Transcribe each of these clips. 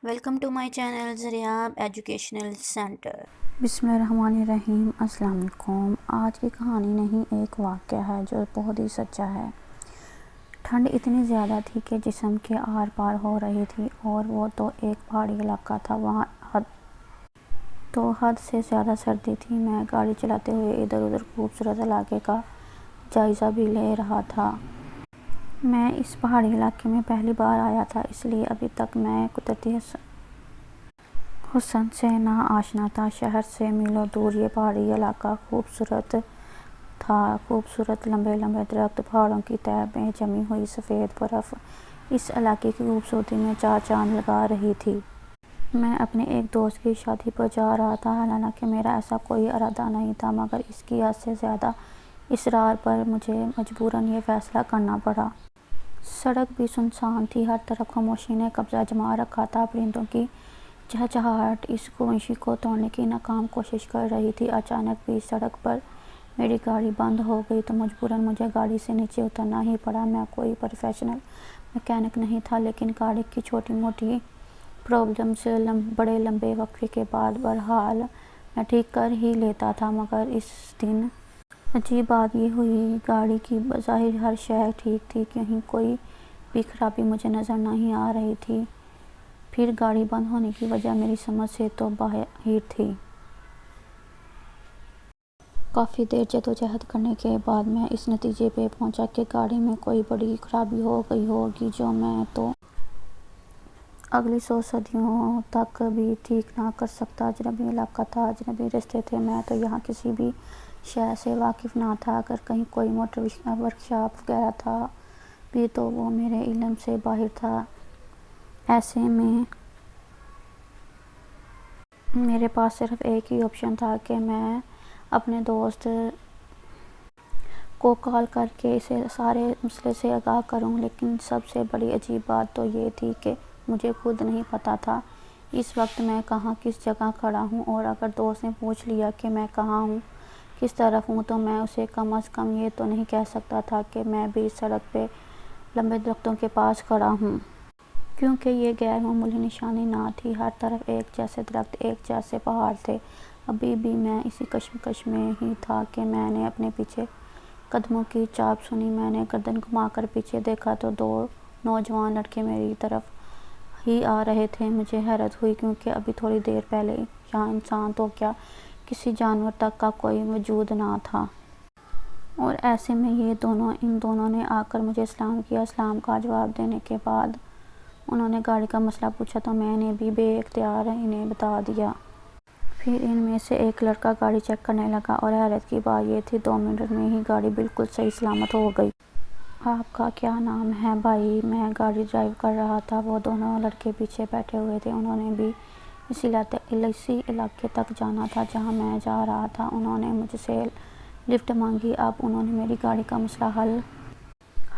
Welcome to my channel Zaryab educational centre. بسم اللہ الرحمن الرحیم۔ السلام علیکم۔ آج کی کہانی نہیں ایک واقعہ ہے جو بہت ہی سچا ہے۔ ٹھنڈ اتنی زیادہ تھی کہ جسم کے آر پار ہو رہی تھی، اور وہ تو ایک پہاڑی علاقہ تھا، وہاں حد سے زیادہ سردی تھی۔ میں گاڑی چلاتے ہوئے ادھر ادھر خوبصورت علاقے کا جائزہ بھی لے رہا تھا۔ میں اس پہاڑی علاقے میں پہلی بار آیا تھا، اس لیے ابھی تک میں قدرتی حسن سے نا آشنا تھا۔ شہر سے میلوں دور یہ پہاڑی علاقہ خوبصورت تھا۔ خوبصورت لمبے لمبے درخت، پہاڑوں کی تہہ میں جمی ہوئی سفید برف اس علاقے کی خوبصورتی میں چار چاند لگا رہی تھی۔ میں اپنے ایک دوست کی شادی پر جا رہا تھا، حالانکہ میرا ایسا کوئی ارادہ نہیں تھا، مگر اس کی حد سے زیادہ اصرار پر مجھے مجبوراً یہ فیصلہ کرنا پڑا۔ سڑک بھی سنسان تھی، ہر طرف خاموشی نے قبضہ جما رکھا تھا۔ پرندوں کی چہچہاہٹ اس خاموشی کو توڑنے کی ناکام کوشش کر رہی تھی۔ اچانک بیچ سڑک پر میری گاڑی بند ہو گئی تو مجبوراً مجھے گاڑی سے نیچے اترنا ہی پڑا۔ میں کوئی پروفیشنل میکینک نہیں تھا، لیکن گاڑی کی چھوٹی موٹی پرابلمز بڑے لمبے وقفے کے بعد بہرحال میں ٹھیک کر ہی لیتا تھا۔ مگر اس دن عجیب بات یہ ہوئی، گاڑی کی بظاہر ہر شے ٹھیک تھی، کہیں کوئی بھی خرابی مجھے نظر نہیں آ رہی تھی۔ پھر گاڑی بند ہونے کی وجہ میری سمجھ سے تو باہر تھی۔ کافی دیر جدوجہد کرنے کے بعد میں اس نتیجے پہ پہنچا کہ گاڑی میں کوئی بڑی خرابی ہو گئی ہوگی، جو میں تو اگلی 100 صدیوں تک بھی ٹھیک نہ کر سکتا۔ اجنبی علاقہ تھا، اجنبی رستے تھے، میں تو یہاں کسی بھی شے سے واقف نہ تھا۔ اگر کہیں کوئی موٹر ورکشاپ وغیرہ تھا بھی تو وہ میرے علم سے باہر تھا۔ ایسے میں میرے پاس صرف ایک ہی آپشن تھا کہ میں اپنے دوست کو کال کر کے اسے سارے مسئلے سے آگاہ کروں۔ لیکن سب سے بڑی عجیب بات تو یہ تھی کہ مجھے خود نہیں پتہ تھا اس وقت میں کہاں کس جگہ کھڑا ہوں، اور اگر دوست نے پوچھ لیا کہ میں کہاں ہوں، کس طرف ہوں، تو میں اسے کم از کم یہ تو نہیں کہہ سکتا تھا کہ میں بھی سڑک پہ لمبے درختوں کے پاس کھڑا ہوں۔ کیونکہ یہ غیر معمولی نشانی نہ تھی، ہر طرف ایک جیسے درخت، ایک جیسے پہاڑ تھے۔ ابھی بھی میں اسی کشمکش میں ہی تھا کہ میں نے اپنے پیچھے قدموں کی چاپ سنی۔ میں نے گردن گھما کر پیچھے دیکھا تو 2 نوجوان لڑکے میری طرف ہی آ رہے تھے۔ مجھے حیرت ہوئی، کیونکہ ابھی تھوڑی دیر پہلے یہاں انسان تو کیا کسی جانور تک کا کوئی وجود نہ تھا۔ اور ایسے میں ان دونوں نے آ کر مجھے سلام کیا۔ سلام کا جواب دینے کے بعد انہوں نے گاڑی کا مسئلہ پوچھا تو میں نے بھی بے اختیار انہیں بتا دیا۔ پھر ان میں سے ایک لڑکا گاڑی چیک کرنے لگا، اور حیرت کی بات یہ تھی 2 منٹ میں ہی گاڑی بالکل صحیح سلامت ہو گئی۔ آپ کا کیا نام ہے بھائی؟ میں گاڑی ڈرائیو کر رہا تھا، وہ دونوں لڑکے پیچھے بیٹھے ہوئے تھے۔ انہوں نے بھی اسی علاقے تک جانا تھا جہاں میں جا رہا تھا۔ انہوں نے مجھ سے لفٹ مانگی۔ اب انہوں نے میری گاڑی کا مسئلہ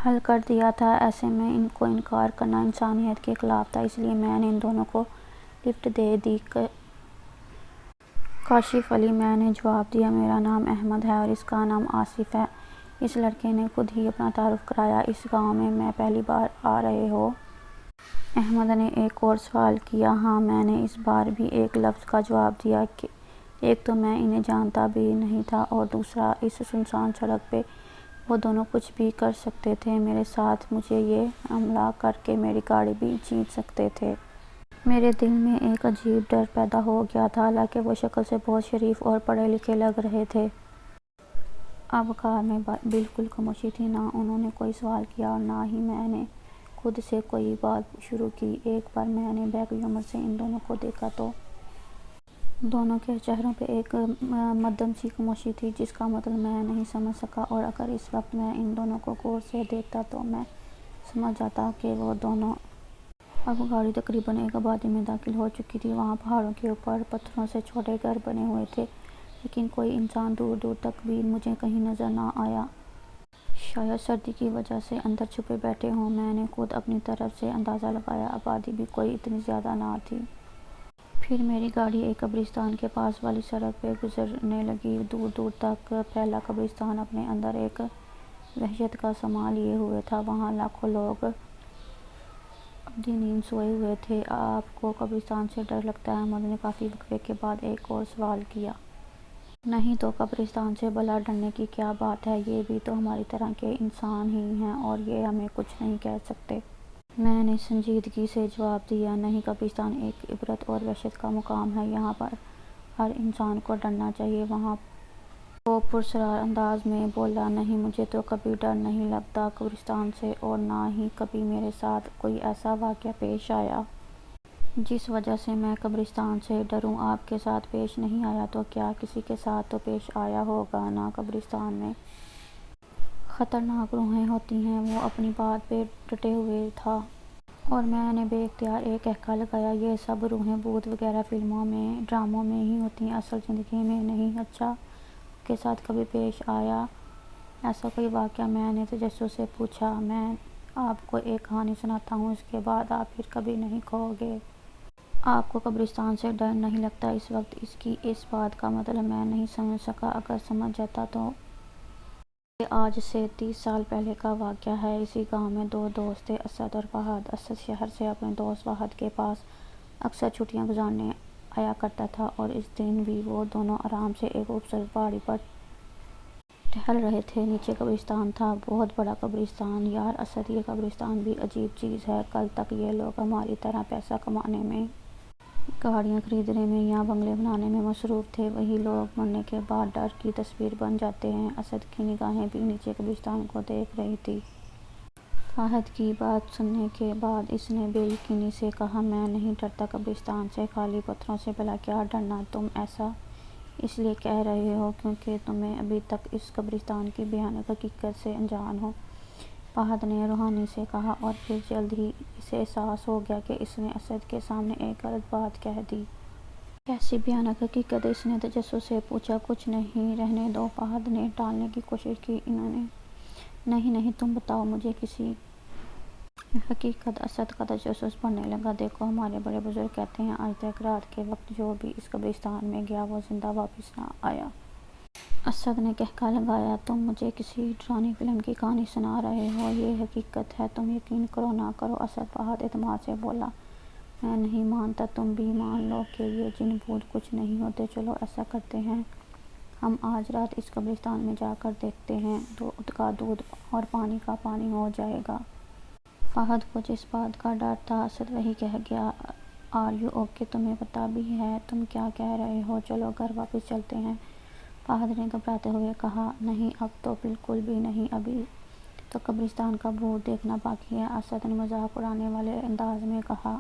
حل کر دیا تھا۔ ایسے میں ان کو انکار کرنا انسانیت کے خلاف تھا، اس لیے میں نے ان دونوں کو لفٹ دے دی۔ کاشف علی، میں نے جواب دیا۔ میرا نام احمد ہے اور اس کا نام آصف ہے۔ اس لڑکے نے خود ہی اپنا تعارف کرایا۔ اس گاؤں میں پہلی بار آ رہے ہو؟ احمد نے ایک اور سوال کیا۔ ہاں، میں نے اس بار بھی ایک لفظ کا جواب دیا۔ ایک تو میں انہیں جانتا بھی نہیں تھا، اور دوسرا اس سنسان سڑک پہ وہ دونوں کچھ بھی کر سکتے تھے میرے ساتھ۔ مجھے یہ حملہ کر کے میری گاڑی بھی چھین سکتے تھے۔ میرے دل میں ایک عجیب ڈر پیدا ہو گیا تھا، حالانکہ وہ شکل سے بہت شریف اور پڑھے لکھے لگ رہے تھے۔ اب کار میں بالکل خاموشی تھی، نہ انہوں نے کوئی سوال کیا اور نہ ہی میں نے خود سے کوئی بات شروع کی۔ ایک بار میں نے بیک میرر سے ان دونوں کو دیکھا تو دونوں کے چہروں پہ ایک مدھم سی خاموشی تھی، جس کا مطلب میں نہیں سمجھ سکا، اور اگر اس وقت میں ان دونوں کو غور سے دیکھتا تو میں سمجھ جاتا کہ وہ دونوں۔ اب گاڑی تقریباً ایک آبادی میں داخل ہو چکی تھی۔ وہاں پہاڑوں کے اوپر پتھروں سے چھوٹے گھر بنے ہوئے تھے، لیکن کوئی انسان دور دور تک بھی مجھے کہیں نظر نہ آیا۔ شاید سردی کی وجہ سے اندر چھپے بیٹھے ہوں۔ میں نے خود اپنی طرف سے اندازہ لگایا، آبادی بھی کوئی اتنی زیادہ نہ تھی۔ پھر میری گاڑی ایک قبرستان کے پاس والی سڑک پہ گزرنے لگی۔ دور دور تک پھیلا قبرستان اپنے اندر ایک وحشت کا سماں لیے ہوئے تھا۔ وہاں لاکھوں لوگ آدھی نیند سوئے ہوئے تھے۔ آپ کو قبرستان سے ڈر لگتا ہے؟ احمد نے کافی وقفے کے بعد ایک اور سوال کیا۔ نہیں تو قبرستان سے بھلا ڈرنے کی کیا بات ہے، یہ بھی تو ہماری طرح کے انسان ہی ہیں اور یہ ہمیں کچھ نہیں کہہ سکتے۔ میں نے سنجیدگی سے جواب دیا، نہیں، قبرستان ایک عبرت اور وحشت کا مقام ہے، یہاں پر ہر انسان کو ڈرنا چاہیے۔ وہاں وہ پراسرار انداز میں بولا، نہیں، مجھے تو کبھی ڈر نہیں لگتا قبرستان سے، اور نہ ہی کبھی میرے ساتھ کوئی ایسا واقعہ پیش آیا جس وجہ سے میں قبرستان سے ڈروں۔ آپ کے ساتھ پیش نہیں آیا تو کیا کسی کے ساتھ تو پیش آیا ہوگا نا؟ قبرستان میں خطرناک روحیں ہوتی ہیں، وہ اپنی بات پہ ڈٹے ہوئے تھا اور میں نے بے اختیار ایک کہکا لگایا، یہ سب روحیں بھوت وغیرہ فلموں میں، ڈراموں میں ہی ہوتی ہیں، اصل زندگی میں نہیں۔ اچھا، آپ کے ساتھ کبھی پیش آیا ایسا کوئی واقعہ؟ میں نے تجسس سے پوچھا۔ میں آپ کو ایک کہانی سناتا ہوں، اس کے بعد آپ پھر کبھی نہیں کہو گے آپ کو قبرستان سے ڈر نہیں لگتا۔ اس وقت اس کی اس بات کا مطلب میں نہیں سمجھ سکا، اگر سمجھ جاتا تو۔ یہ آج سے 30 سال پہلے کا واقعہ ہے۔ اسی گاؤں میں دو دوست تھے، اسد اور فہد۔ اسد شہر سے اپنے دوست فہد کے پاس اکثر چھٹیاں گزارنے آیا کرتا تھا، اور اس دن بھی وہ دونوں آرام سے ایک خوبصورت پہاڑی پر ٹہل رہے تھے۔ نیچے قبرستان تھا، بہت بڑا قبرستان۔ یار اسد، یہ قبرستان بھی عجیب چیز ہے۔ کل تک یہ لوگ ہماری طرح پیسہ کمانے میں، گاڑیاں خریدنے میں یا بنگلے بنانے میں مصروف تھے، وہی لوگ مرنے کے بعد ڈر کی تصویر بن جاتے ہیں۔ اسد کی نگاہیں بھی نیچے قبرستان کو دیکھ رہی تھی۔ فہد کی بات سننے کے بعد اس نے بے یقینی سے کہا، میں نہیں ڈرتا قبرستان سے، خالی پتھروں سے بھلا کیا ڈرنا؟ تم ایسا اس لیے کہہ رہے ہو کیونکہ تمہیں ابھی تک اس قبرستان کی بھیانک حقیقت سے انجان ہو، فہد نے روحانی سے کہا، اور پھر جلد ہی اسے احساس ہو گیا کہ اس نے اسد کے سامنے ایک غلط بات کہہ دی۔ کیسی بھیانک حقیقت؟ اس نے تجسس سے پوچھا۔ کچھ نہیں، رہنے دو، فہد نے ٹالنے کی کوشش کی۔ انہوں نے نہیں نہیں، تم بتاؤ مجھے کسی حقیقت۔ اسد کا تجسس بڑھنے لگا۔ دیکھو، ہمارے بڑے بزرگ کہتے ہیں، آج تک رات کے وقت جو بھی اس قبرستان میں گیا وہ زندہ واپس نہ آیا۔ اسد نے کہکا لگایا، تم مجھے کسی ڈرانی فلم کی کہانی سنا رہے ہو، یہ حقیقت ہے، تم یقین کرو نہ کرو۔ اسد فہد اعتماد سے بولا، میں نہیں مانتا، تم بھی مان لو کہ یہ جن بھوت کچھ نہیں ہوتے۔ چلو ایسا کرتے ہیں، ہم آج رات اس قبرستان میں جا کر دیکھتے ہیں، دودھ کا دودھ اور پانی کا پانی ہو جائے گا۔ فہد کو جس بات کا ڈر تھا اسد وہی کہہ گیا۔ Are you okay? تمہیں پتہ بھی ہے تم کیا کہہ رہے ہو؟ چلو گھر واپس چلتے ہیں، فہد نے گھبراتے ہوئے کہا۔ نہیں، اب تو بالکل بھی نہیں، ابھی تو قبرستان کا بھوت دیکھنا باقی ہے، اسد نے مذاق اڑانے والے انداز میں کہا۔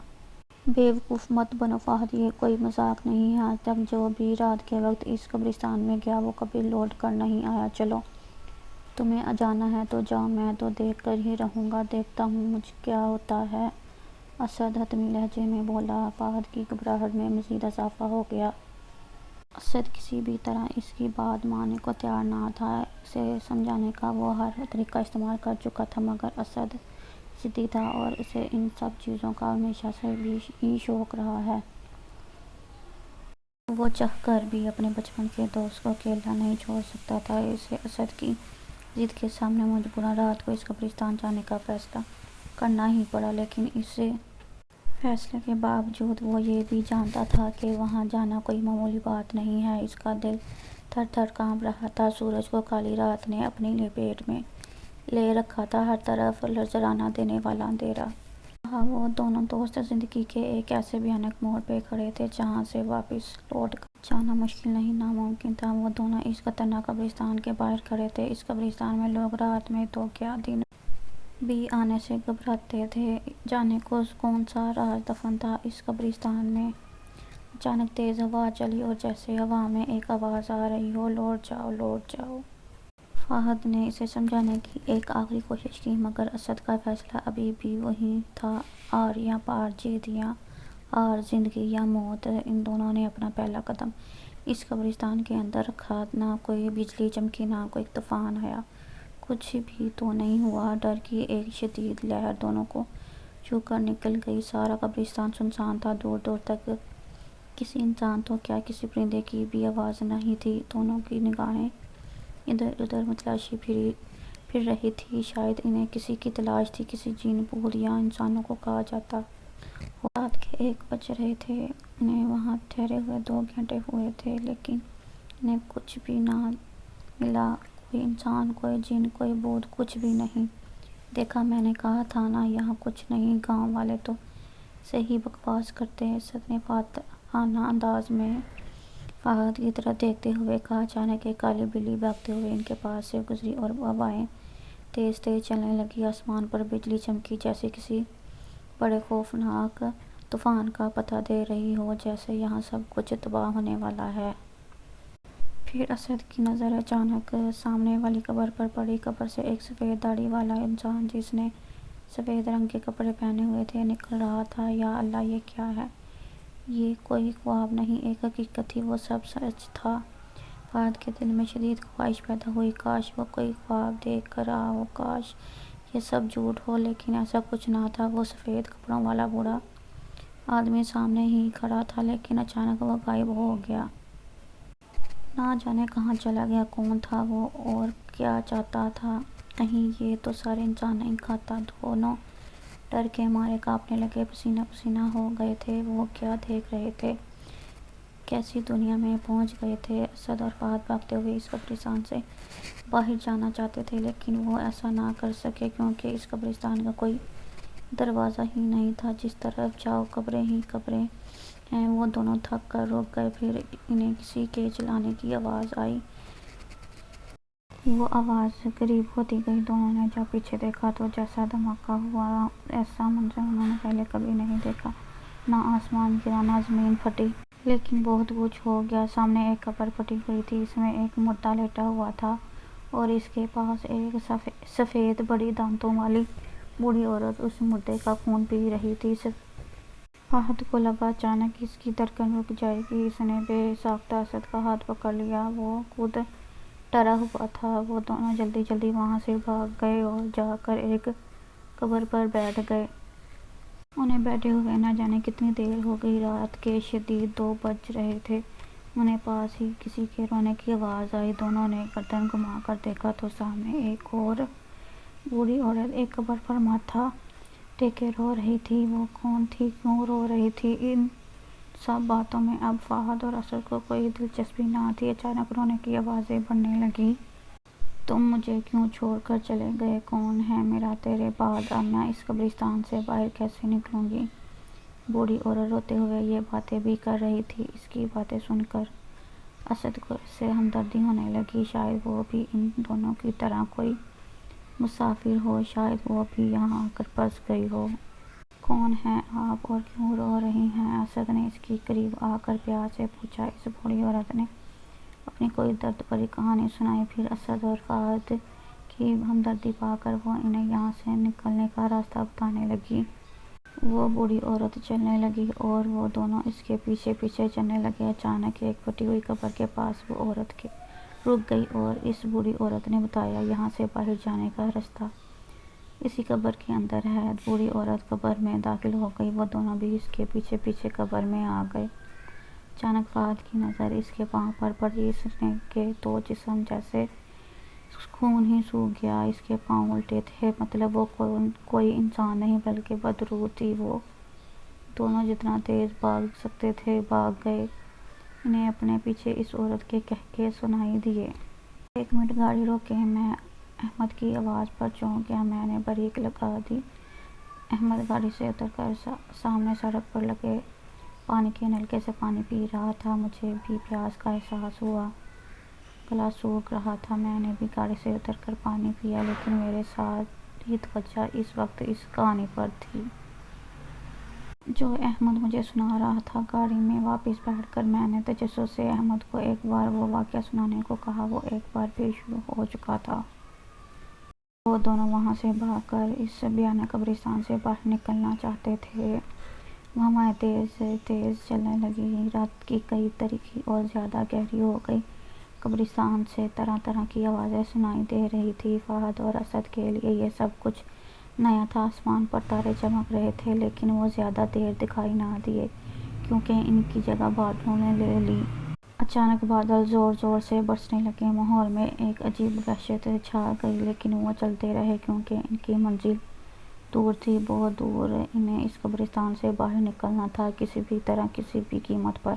بے وقوف مت بنو فہد، یہ کوئی مذاق نہیں ہے، آج تک جو بھی رات کے وقت اس قبرستان میں گیا وہ کبھی لوٹ کر نہیں آیا۔ چلو، تمہیں جانا ہے تو جاؤ، میں تو دیکھ کر ہی رہوں گا، دیکھتا ہوں مجھ کیا ہوتا ہے، اسد حتمی لہجے میں بولا۔ فہد کی گھبراہٹ میں مزید اضافہ ہو گیا۔ اسد کسی بھی طرح اس کی بات ماننے کو تیار نہ تھا، اسے سمجھانے کا وہ ہر طریقہ استعمال کر چکا تھا، مگر اسد ضدی تھا اور اسے ان سب چیزوں کا ہمیشہ سے ہی شوق رہا ہے۔ وہ چاہ کر بھی اپنے بچپن کے دوست کو اکیلا نہیں چھوڑ سکتا تھا، اسے اسد کی ضد کے سامنے مجبوراً رات کو اس قبرستان جانے کا فیصلہ کرنا ہی پڑا، لیکن اس فیصلے کے باوجود وہ یہ بھی جانتا تھا کہ وہاں جانا کوئی معمولی بات نہیں ہے۔ اس کا دل تھر تھر کانپ رہا تھا، سورج کو کالی رات نے اپنی لپیٹ میں لے رکھا تھا، ہر طرف نذرانہ دینے والا اندھیرا۔ وہ دونوں دوست زندگی کے ایک ایسے بھیانک موڑ پہ کھڑے تھے جہاں سے واپس لوٹ کر جانا مشکل نہیں، ناممکن تھا۔ وہ دونوں اس خطرناک قبرستان کے باہر کھڑے تھے۔ اس قبرستان میں لوگ رات میں تو کیا دن بھی آنے سے گھبراتے تھے، جانے کون سا راز دفن تھا اس قبرستان میں۔ اچانک تیز ہوا چلی اور جیسے ہوا میں ایک آواز آ رہی ہو، لوٹ جاؤ، لوٹ جاؤ۔ فہد نے اسے سمجھانے کی ایک آخری کوشش کی، مگر اسد کا فیصلہ ابھی بھی وہی تھا، آر یا پار، جیت یا ہار، زندگی یا موت۔ ان دونوں نے اپنا پہلا قدم اس قبرستان کے اندر رکھا، نہ کوئی بجلی چمکی، نہ کوئی طوفان آیا، کچھ بھی تو نہیں ہوا۔ ڈر کی ایک شدید لہر دونوں کو چھو کر نکل گئی، سارا قبرستان سنسان تھا، دور دور تک کسی انسان تو کیا کسی پرندے کی بھی آواز نہیں تھی۔ دونوں کی نگاہیں ادھر ادھر متلاشی پھری، پھر رہی تھی، شاید انہیں کسی کی تلاش تھی، کسی جن بھوت یا انسانوں کو کہا جاتا ہو۔ رات کے 1 بج رہے تھے، انہیں وہاں ٹھہرے ہوئے 2 گھنٹے ہوئے تھے، لیکن انہیں کچھ بھی نہ ملا، کوئی انسان، کوئی جن، کوئی بھوت، کچھ بھی نہیں دیکھا۔ میں نے کہا تھا نا یہاں کچھ نہیں، گاؤں والے تو صحیح بکواس کرتے ہیں، اسد نے فاتحانہ انداز میں فہد کی طرف دیکھتے ہوئے کہا۔ اچانک ایک کالی بلی بھاگتے ہوئے ان کے پاس سے گزری اور ہوائیں تیز تیز چلنے لگیں، آسمان پر بجلی چمکی جیسے کسی بڑے خوفناک طوفان کا پتہ دے رہی ہو، جیسے یہاں سب کچھ تباہ ہونے والا ہے۔ پھر اسد کی نظر اچانک سامنے والی قبر پر پڑی۔ قبر سے ایک سفید داڑھی والا انسان، جس نے سفید رنگ کے کپڑے پہنے ہوئے تھے، نکل رہا تھا۔ یا اللہ، یہ کیا ہے؟ یہ کوئی خواب نہیں، ایک حقیقت تھی، وہ سب سچ تھا۔ فہد کے دل میں شدید خواہش پیدا ہوئی، کاش وہ کوئی خواب دیکھ کر رہا ہو، کاش یہ سب جھوٹ ہو، لیکن ایسا کچھ نہ تھا۔ وہ سفید کپڑوں والا بوڑھا آدمی سامنے ہی کھڑا تھا، لیکن اچانک وہ غائب ہو گیا۔ نہ جانے کہاں چلا گیا، کون تھا وہ اور کیا چاہتا تھا؟ کہیں یہ تو سارے انسان نہیں کھاتا؟ دونوں ڈر کے مارے کانپنے لگے، پسینہ پسینہ ہو گئے تھے۔ وہ کیا دیکھ رہے تھے؟ کیسی دنیا میں پہنچ گئے تھے؟ اسد اور فہد بھاگتے ہوئے اس قبرستان سے باہر جانا چاہتے تھے، لیکن وہ ایسا نہ کر سکے، کیونکہ اس قبرستان کا کوئی دروازہ ہی نہیں تھا۔ جس طرف جاؤ قبریں ہی قبریں ہیں۔ وہ دونوں تھک کر رک گئے، پھر انہیں کسی کے چلانے کی آواز آئی۔ وہ آواز قریب ہوتی گئی، دونوں نے جب پیچھے دیکھا تو جیسا دھماکہ ہوا، ایسا منظر انہوں نے پہلے کبھی نہیں دیکھا۔ نہ آسمان گرا، نہ زمین پھٹی، لیکن بہت کچھ ہو گیا۔ سامنے ایک قبر پھٹی ہوئی تھی، اس میں ایک مردہ لیٹا ہوا تھا اور اس کے پاس ایک سفید بڑی دانتوں والی بوڑھی عورت اس مردے کا خون پی رہی تھی۔ فہد کو لگا اچانک اس کی دھڑکن رک جائے گی، اس نے بے ساختہ اسد کا ہاتھ پکڑ لیا، وہ خود ڈرا ہوا تھا۔ وہ دونوں جلدی جلدی وہاں سے بھاگ گئے اور جا کر ایک قبر پر بیٹھ گئے۔ انہیں بیٹھے ہوئے نہ جانے کتنی دیر ہو گئی، رات کے شدید 2 بج رہے تھے۔ انہیں پاس ہی کسی کے رونے کی آواز آئی۔ دونوں نے گردن گھما کر دیکھا تو سامنے ایک اور بوڑھی عورت ایک قبر پر ماتھا ٹیکے رو رہی تھی۔ وہ کون تھی؟ کیوں رو رہی تھی؟ ان سب باتوں میں اب فہد اور اسد کو کوئی دلچسپی نہ تھی۔ اچانک رونے کی آوازیں بڑھنے لگیں۔ تم مجھے کیوں چھوڑ کر چلے گئے؟ کون ہے میرا تیرے بعد؟ اب میں اس قبرستان سے باہر کیسے نکلوں گی؟ بوڑھی عورت روتے ہوئے یہ باتیں بھی کر رہی تھی۔ اس کی باتیں سن کر اسد کو اس سے ہمدردی ہونے لگی۔ شاید وہ بھی ان دونوں کی طرح کوئی مسافر ہو، شاید وہ بھی یہاں آ کر پھنس گئی ہو۔ کون ہیں آپ اور کیوں رو رہی ہیں؟ اسد نے اس کے قریب آ کر پیار سے پوچھا۔ اس بوڑھی عورت نے اپنی کوئی درد بھری کہانی سنائی۔ پھر اسد اور فہد کی ہمدردی پا کر وہ انہیں یہاں سے نکلنے کا راستہ بتانے لگی۔ وہ بوڑھی عورت چلنے لگی اور وہ دونوں اس کے پیچھے پیچھے چلنے لگے۔ اچانک ایک پھٹی ہوئی قبر کے پاس وہ عورت رک گئی اور اس بوڑھی عورت نے بتایا، یہاں سے باہر جانے کا راستہ اسی قبر کے اندر ہے۔ بوڑھی عورت قبر میں داخل ہو گئی، وہ دونوں بھی اس کے پیچھے پیچھے قبر میں آ گئے۔ اچانک فہد کی نظر اس کے پاؤں پر پڑی، اس کے تو جسم جیسے خون ہی سوکھ گیا۔ اس کے پاؤں الٹے تھے، مطلب وہ کوئی انسان نہیں بلکہ بدروح تھی۔ وہ دونوں جتنا تیز بھاگ سکتے تھے بھاگ گئے۔ انہیں اپنے پیچھے اس عورت کے قہقہے سنائی دیے۔ 1 منٹ گاڑی روکیں۔ میں احمد کی آواز پر چونک گیا۔ میں نے بریک لگا دی۔ احمد گاڑی سے اتر کر سامنے سڑک پر لگے پانی کے نلکے سے پانی پی رہا تھا۔ مجھے بھی پیاس کا احساس ہوا، گلا سوکھ رہا تھا۔ میں نے بھی گاڑی سے اتر کر پانی پیا، لیکن میری ساری توجہ اس وقت اس کہانی پر تھی جو احمد مجھے سنا رہا تھا۔ گاڑی میں واپس بیٹھ کر میں نے تجسس سے احمد کو ایک بار وہ واقعہ سنانے کو کہا۔ وہ ایک بار پھر شروع ہو چکا تھا۔ وہ دونوں وہاں سے بھاگ کر اس بیاباں قبرستان سے باہر نکلنا چاہتے تھے۔ ہوائیں تیز تیز چلنے لگیں، رات کی کئی تاریخی اور زیادہ گہری ہو گئی۔ قبرستان سے طرح طرح کی آوازیں سنائی دے رہی تھیں۔ فہد اور اسد کے لیے یہ سب کچھ نیا تھا۔ آسمان پر تارے چمک رہے تھے، لیکن وہ زیادہ دیر دکھائی نہ دیے، کیونکہ ان کی جگہ بادلوں نے لے لی۔ اچانک بادل زور زور سے برسنے لگے، ماحول میں ایک عجیب وحشت چھا گئی، لیکن وہ چلتے رہے کیونکہ ان کی منزل دور تھی، بہت دور۔ انہیں اس قبرستان سے باہر نکلنا تھا کسی بھی طرح، کسی بھی قیمت پر۔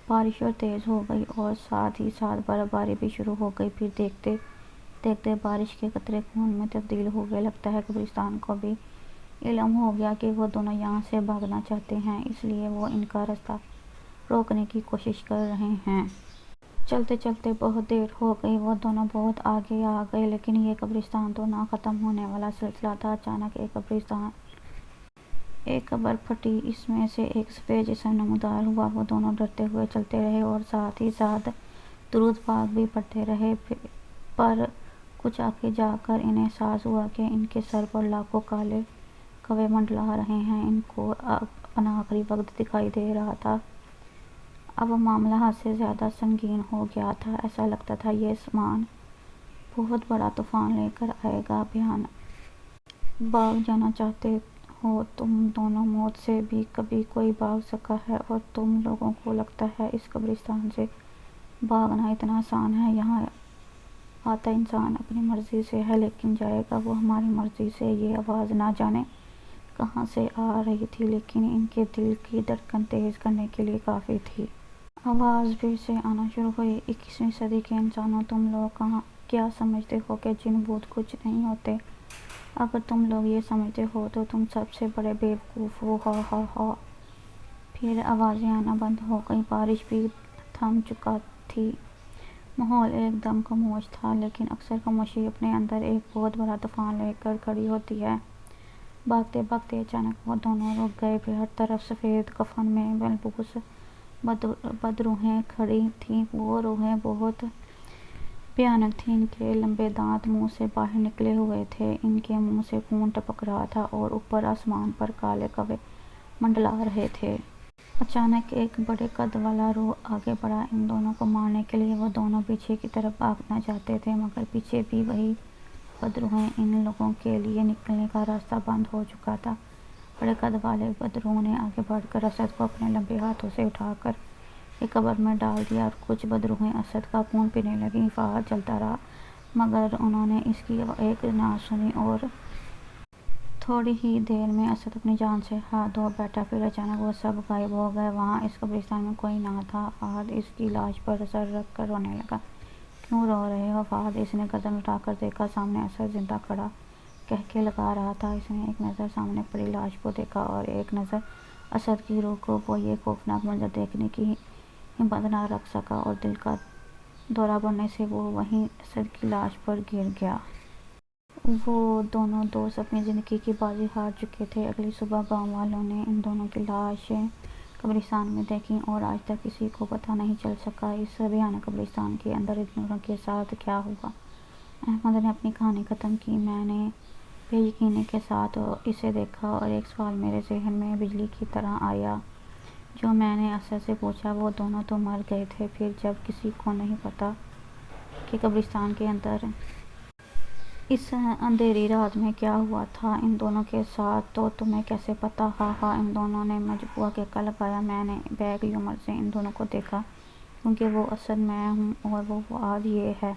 بارش اور تیز ہو گئی اور ساتھ ہی ساتھ برف باری بھی شروع ہو گئی۔ پھر دیکھتے دیکھتے بارش کے قطرے خون میں تبدیل ہو گئے۔ لگتا ہے قبرستان کو بھی علم ہو گیا کہ وہ دونوں یہاں سے بھاگنا چاہتے ہیں، اس لیے وہ ان کا راستہ روکنے کی کوشش کر رہے ہیں۔ چلتے چلتے بہت دیر ہو گئی، وہ دونوں بہت آگے آ گئے، لیکن یہ قبرستان تو نہ ختم ہونے والا سلسلہ تھا۔ اچانک ایک قبر پھٹی، اس میں سے ایک سفید جسم نمودار ہوا۔ وہ دونوں ڈرتے ہوئے چلتے رہے اور ساتھ ہی ساتھ درود پاک بھی پڑھتے رہے، پر کچھ آگے جا کر انہیں احساس ہوا کہ ان کے سر پر لاکھوں کالے کوے منڈلا رہے ہیں۔ ان کو اپنا آخری وقت دکھائی دے رہا تھا۔ اب معاملہ حد سے زیادہ سنگین ہو گیا تھا، ایسا لگتا تھا یہ آسمان بہت بڑا طوفان لے کر آئے گا۔ بھیانک۔ بھاگ جانا چاہتے ہو تم دونوں، موت سے بھی کبھی کوئی بھاگ سکا ہے، اور تم لوگوں کو لگتا ہے اس قبرستان سے بھاگنا اتنا آسان ہے؟ یہاں آتا انسان اپنی مرضی سے ہے، لیکن جائے گا وہ ہماری مرضی سے۔ یہ آواز نہ جانے کہاں سے آ رہی تھی، لیکن ان کے دل کی دھڑکن تیز کرنے کے لیے کافی تھی۔ آواز پھر سے آنا شروع ہوئی۔ 21ویں صدی کے انسانوں، تم لوگ کیا سمجھتے ہو کہ جن بھوت کچھ نہیں ہوتے؟ اگر تم لوگ یہ سمجھتے ہو تو تم سب سے بڑے بیوقوف ہو، ہا ہا ہا۔ پھر آوازیں آنا بند ہو گئیں، بارش بھی تھم چکی تھی، ماحول ایک دم خاموش تھا۔ لیکن اکثر خاموشی اپنے اندر ایک بہت بڑا طوفان لے کر کھڑی ہوتی ہے۔ بھاگتے بھاگتے اچانک وہ دونوں رک گئے۔ ہر طرف سفید کفن میں ملبوس بدروحیں کھڑی تھیں۔ وہ روحیں بہت بھیانک تھیں، ان کے لمبے دانت منہ سے باہر نکلے ہوئے تھے، ان کے منہ سے خون ٹپک رہا تھا اور اوپر آسمان پر کالے کوے منڈلا رہے تھے۔ اچانک ایک بڑے قد والا روح آگے بڑھا ان دونوں کو مارنے کے لیے۔ وہ دونوں پیچھے کی طرف بھاگنا چاہتے تھے، مگر پیچھے بھی وہی بدروحیں، ان لوگوں کے لیے نکلنے کا راستہ بند ہو چکا تھا۔ بڑے قد والے بدروح نے آگے بڑھ کر اسد کو اپنے لمبے ہاتھوں سے اٹھا کر ایک قبر میں ڈال دیا، اور کچھ بدروحیں اسد کا خون پینے لگیں۔ فہد چلتا رہا، مگر انہوں نے اس کی ایک نہ سنی، اور تھوڑی ہی دیر میں اسد اپنی جان سے ہاتھ دھو بیٹھا۔ پھر اچانک وہ سب غائب ہو گئے، وہاں اس قبرستان میں کوئی نہ تھا۔ فہد اس کی لاش پر سر رکھ کر رونے لگا۔ کیوں رو رہے ہو فہد؟ اس نے گردن اٹھا کر دیکھا، سامنے اسد زندہ کھڑا قہقہے لگا رہا تھا۔ اس نے ایک نظر سامنے پڑی لاش کو دیکھا اور ایک نظر اسد کی روح کو۔ وہ یہ خوفناک منظر دیکھنے کی ہمت نہ رکھ سکا، اور دل کا دورہ پڑنے سے وہ وہیں اسد کی لاش پر گر گیا۔ وہ دونوں دوست اپنی زندگی کی بازی ہار چکے تھے۔ اگلی صبح گاؤں والوں نے ان دونوں کی لاشیں قبرستان میں دیکھیں، اور آج تک کسی کو پتہ نہیں چل سکا اس بھیانک قبرستان کے اندر ان دونوں کے ساتھ کیا ہوا۔ احمد نے اپنی کہانی ختم کی۔ میں نے بے یقینی کے ساتھ اسے دیکھا، اور ایک سوال میرے ذہن میں بجلی کی طرح آیا جو میں نے اسد سے پوچھا، وہ دونوں تو مر گئے تھے، پھر جب کسی کو نہیں پتہ کہ قبرستان کے اندر اس اندھیری رات میں کیا ہوا تھا ان دونوں کے ساتھ، تو تمہیں کیسے پتہ؟ ہا ہا۔ ان دونوں نے مجبورہ کہکا لگایا۔ میں نے بیک عمر سے ان دونوں کو دیکھا، کیونکہ وہ اسد میں ہوں اور وہ فہد یہ ہے۔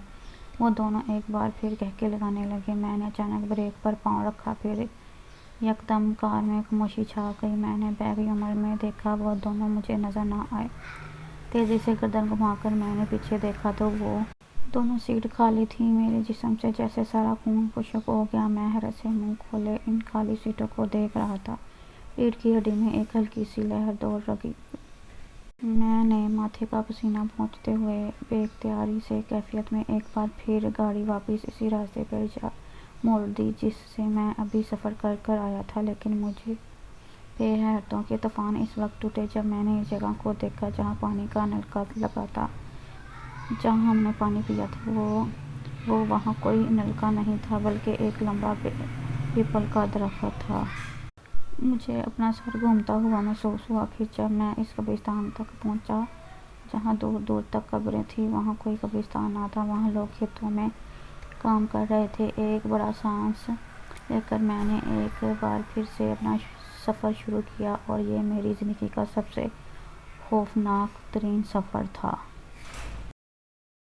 وہ دونوں ایک بار پھر قہقہے لگانے لگے۔ میں نے اچانک بریک پر پاؤں رکھا، پھر یکدم کار میں خاموشی چھا گئی۔ میں نے بیک عمر میں دیکھا، وہ دونوں مجھے نظر نہ آئے۔ تیزی سے گردن گھما کر میں نے پیچھے دیکھا تو وہ دونوں سیٹ خالی تھیں۔ میرے جسم سے جیسے سارا خون خشک ہو گیا۔ میں حیرت سے منہ کھولے ان خالی سیٹوں کو دیکھ رہا تھا۔ ریڑھ کی ہڈی میں ایک ہلکی سی لہر دوڑ لگی۔ میں نے ماتھے کا پسینہ پوچھتے ہوئے بے اختیاری سے کیفیت میں ایک بار پھر گاڑی واپس اسی راستے پر موڑ دی جس سے میں ابھی سفر کر کر آیا تھا، لیکن مجھ پہ حیرتوں کے طوفان اس وقت ٹوٹے جب میں نے اس جگہ کو دیکھا جہاں پانی کا نلکا لگا تھا۔ جہاں ہم نے پانی پیا تھا وہ وہاں کوئی نلکا نہیں تھا، بلکہ ایک لمبا پیپل کا درخت تھا۔ مجھے اپنا سر گھومتا ہوا محسوس ہوا۔ پھر جب میں اس قبرستان تک پہنچا جہاں دور دور تک قبریں تھیں، وہاں کوئی قبرستان نہ تھا، وہاں لوگ کھیتوں میں کام کر رہے تھے۔ ایک بڑا سانس لے کر میں نے ایک بار پھر سے اپنا سفر شروع کیا، اور یہ میری زندگی کا سب سے خوفناک ترین سفر تھا۔